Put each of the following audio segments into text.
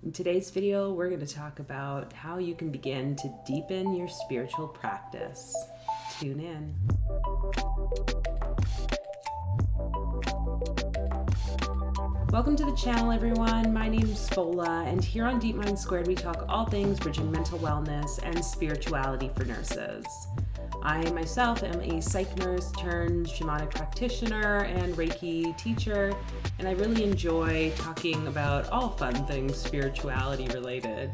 In today's video, we're going to talk about how you can begin to deepen your spiritual practice. Tune in. Welcome to the channel, everyone. My name is Fola, and here on Deep Mind Squared, we talk all things bridging mental wellness and spirituality for nurses. I myself am a psych nurse turned shamanic practitioner and Reiki teacher, and I really enjoy talking about all fun things spirituality related.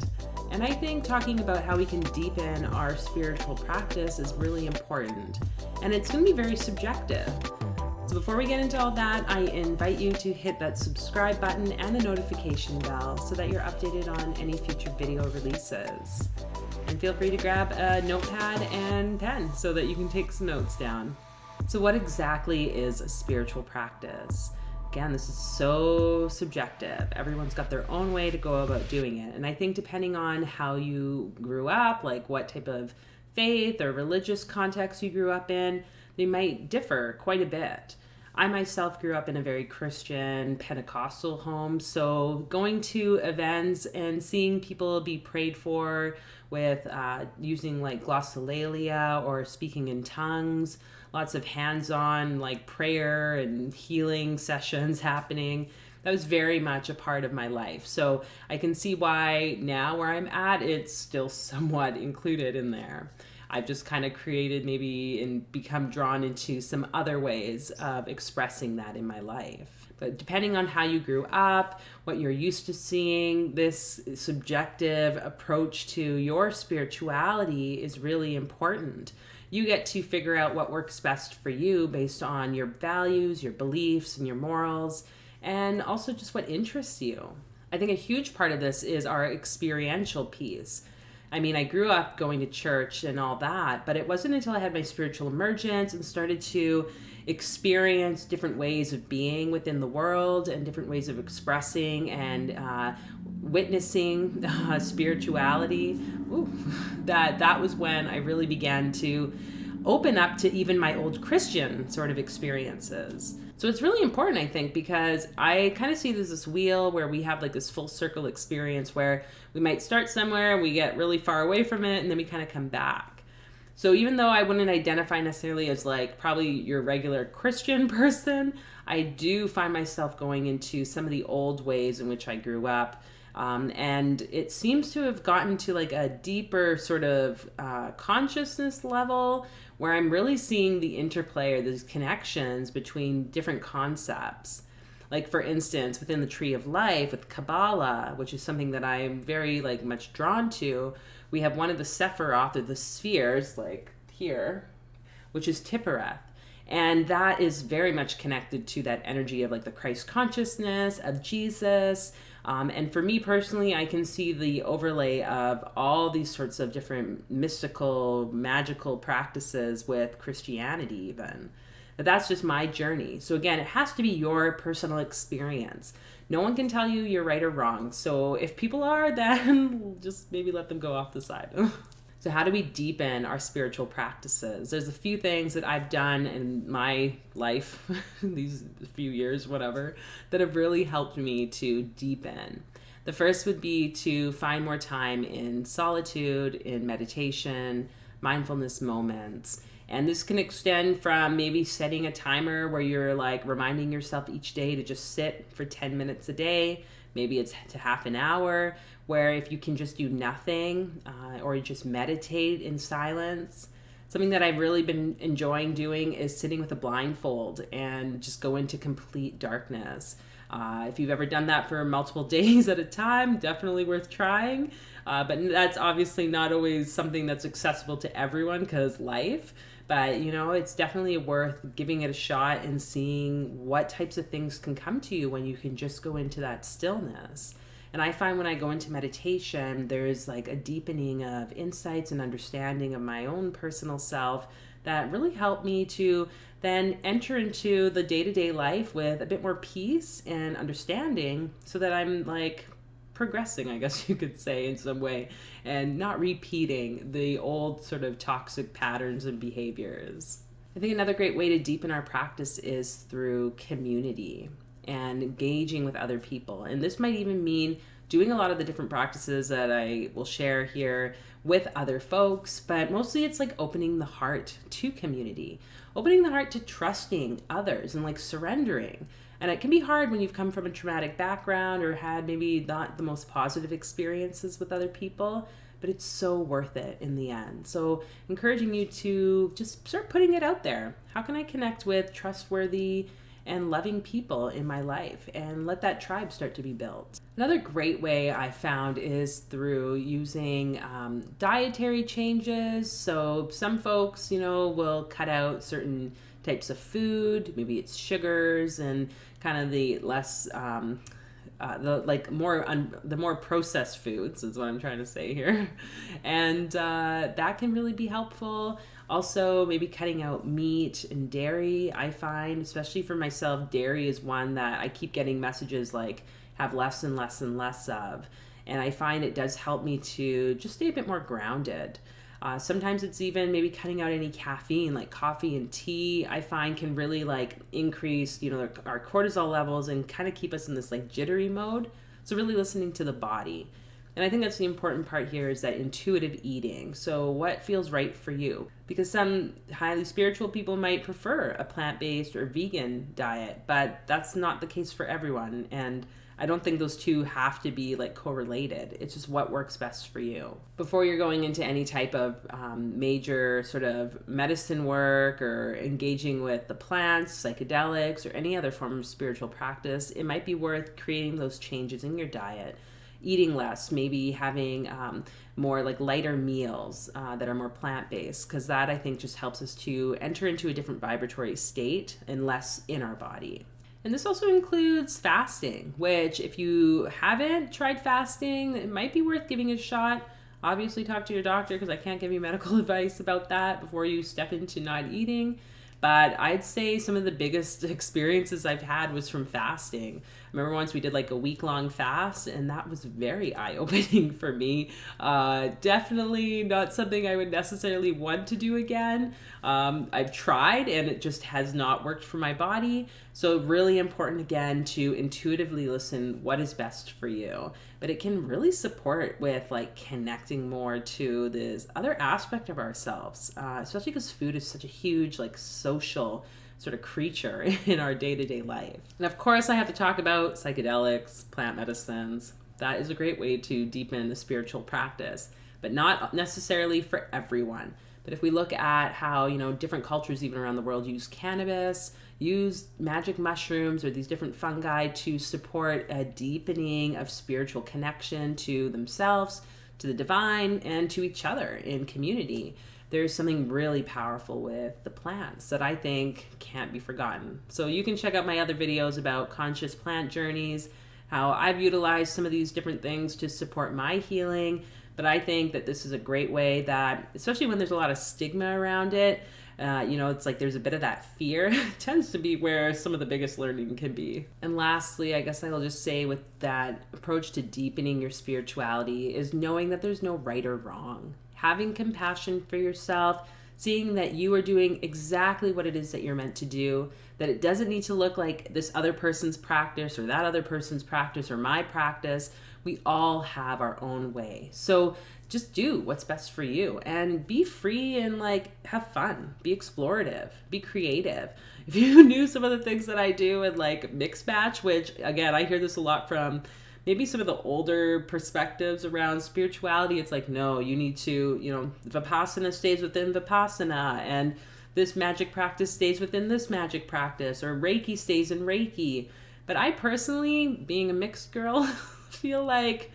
And I think talking about how we can deepen our spiritual practice is really important, and it's going to be very subjective. So before we get into all that, I invite you to hit that subscribe button and the notification bell so that you're updated on any future video releases. And feel free to grab a notepad and pen so that you can take some notes down. So what exactly is a spiritual practice? Again, this is so subjective. Everyone's got their own way to go about doing it. And I think depending on how you grew up, like what type of faith or religious context you grew up in, they might differ quite a bit. I myself grew up in a very Christian Pentecostal home, so going to events and seeing people be prayed for with using like glossolalia or speaking in tongues, lots of hands-on like prayer and healing sessions happening, that was very much a part of my life. So I can see why now where I'm at, it's still somewhat included in there. I've just kind of created maybe and become drawn into some other ways of expressing that in my life. But depending on how you grew up, what you're used to seeing, this subjective approach to your spirituality is really important. You get to figure out what works best for you based on your values, your beliefs, and your morals, and also just what interests you. I think a huge part of this is our experiential piece. I mean, I grew up going to church and all that, but it wasn't until I had my spiritual emergence and started to experience different ways of being within the world and different ways of expressing and witnessing spirituality, that was when I really began to open up to even my old Christian sort of experiences. So it's really important, I think, because I kind of see this wheel where we have like this full circle experience where we might start somewhere, we get really far away from it, and then we kind of come back. So even though I wouldn't identify necessarily as like probably your regular Christian person, I do find myself going into some of the old ways in which I grew up. And it seems to have gotten to like a deeper sort of consciousness level where I'm really seeing the interplay or these connections between different concepts. Like for instance, within the Tree of Life with Kabbalah, which is something that I'm very like much drawn to, we have one of the Sephiroth or the spheres like here, which is Tiphereth. And that is very much connected to that energy of like the Christ consciousness of Jesus. And for me personally, I can see the overlay of all these sorts of different mystical, magical practices with Christianity even. But that's just my journey. So again, it has to be your personal experience. No one can tell you you're right or wrong. So if people are, then just maybe let them go off the side. So how do we deepen our spiritual practices? There's a few things that I've done in my life, these few years, whatever, that have really helped me to deepen. The first would be to find more time in solitude, in meditation, mindfulness moments. And this can extend from maybe setting a timer where you're like reminding yourself each day to just sit for 10 minutes a day. Maybe it's to half an hour, where if you can just do nothing or just meditate in silence. Something that I've really been enjoying doing is sitting with a blindfold and just go into complete darkness. If you've ever done that for multiple days at a time, definitely worth trying. But that's obviously not always something that's accessible to everyone because life. But, you know, it's definitely worth giving it a shot and seeing what types of things can come to you when you can just go into that stillness. And I find when I go into meditation, there's like a deepening of insights and understanding of my own personal self that really help me to then enter into the day-to-day life with a bit more peace and understanding so that I'm like progressing, I guess you could say, in some way, and not repeating the old sort of toxic patterns and behaviors. I think another great way to deepen our practice is through community and engaging with other people. And this might even mean doing a lot of the different practices that I will share here with other folks, but mostly it's like opening the heart to community, opening the heart to trusting others and like surrendering. And it can be hard when you've come from a traumatic background or had maybe not the most positive experiences with other people, but it's so worth it in the end. So encouraging you to just start putting it out there. How can I connect with trustworthy and loving people in my life and let that tribe start to be built? Another great way I found is through using dietary changes. So some folks, will cut out certain types of food, maybe it's sugars and kind of the less the more processed foods is what I'm trying to say here. And that can really be helpful. Also, maybe cutting out meat and dairy. I find, especially for myself, dairy is one that I keep getting messages like have less and less and less of. And I find it does help me to just stay a bit more grounded. Sometimes it's even maybe cutting out any caffeine, like coffee and tea, I find can really like increase, our cortisol levels and kind of keep us in this like jittery mode. So really listening to the body. And I think that's the important part here is that intuitive eating. So what feels right for you? Because some highly spiritual people might prefer a plant-based or vegan diet, but that's not the case for everyone. And I don't think those two have to be like correlated. It's just what works best for you. Before you're going into any type of major sort of medicine work or engaging with the plants, psychedelics, or any other form of spiritual practice, it might be worth creating those changes in your diet. Eating less, maybe having more like lighter meals that are more plant-based, because that I think just helps us to enter into a different vibratory state and less in our body. And this also includes fasting, which if you haven't tried fasting, it might be worth giving it a shot. Obviously talk to your doctor because I can't give you medical advice about that before you step into not eating. But I'd say some of the biggest experiences I've had was from fasting. I remember once we did like a week-long fast, and that was very eye-opening for me. Definitely not something I would necessarily want to do again. I've tried, and it just has not worked for my body. So really important, again, to intuitively listen what is best for you. But it can really support with like connecting more to this other aspect of ourselves, especially because food is such a huge like social sort of creature in our day-to-day life. And of course I have to talk about psychedelics, plant medicines. That is a great way to deepen the spiritual practice, but not necessarily for everyone. But if we look at how, different cultures even around the world use cannabis, use magic mushrooms or these different fungi to support a deepening of spiritual connection to themselves, to the divine, and to each other in community, there's something really powerful with the plants that I think can't be forgotten. So you can check out my other videos about conscious plant journeys, how I've utilized some of these different things to support my healing. But I think that this is a great way that, especially when there's a lot of stigma around it, it's like there's a bit of that fear. It tends to be where some of the biggest learning can be. And lastly, I guess I'll just say with that approach to deepening your spirituality is knowing that there's no right or wrong. Having compassion for yourself, seeing that you are doing exactly what it is that you're meant to do, that it doesn't need to look like this other person's practice or that other person's practice or my practice. We all have our own way. So just do what's best for you and be free and have fun, be explorative, be creative. If you knew some of the things that I do and mix match, which again, I hear this a lot from maybe some of the older perspectives around spirituality. It's no, you need to, Vipassana stays within Vipassana and this magic practice stays within this magic practice, or Reiki stays in Reiki. But I personally, being a mixed girl, feel like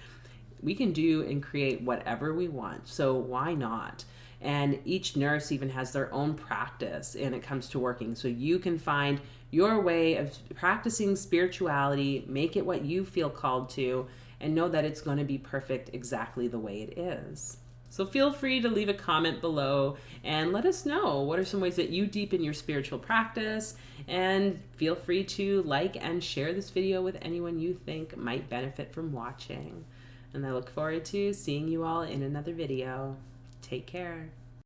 we can do and create whatever we want. So why not? And each nurse even has their own practice and it comes to working. So you can find your way of practicing spirituality, make it what you feel called to, and know that it's going to be perfect exactly the way it is. So feel free to leave a comment below and let us know what are some ways that you deepen your spiritual practice, and feel free to like and share this video with anyone you think might benefit from watching. And I look forward to seeing you all in another video. Take care.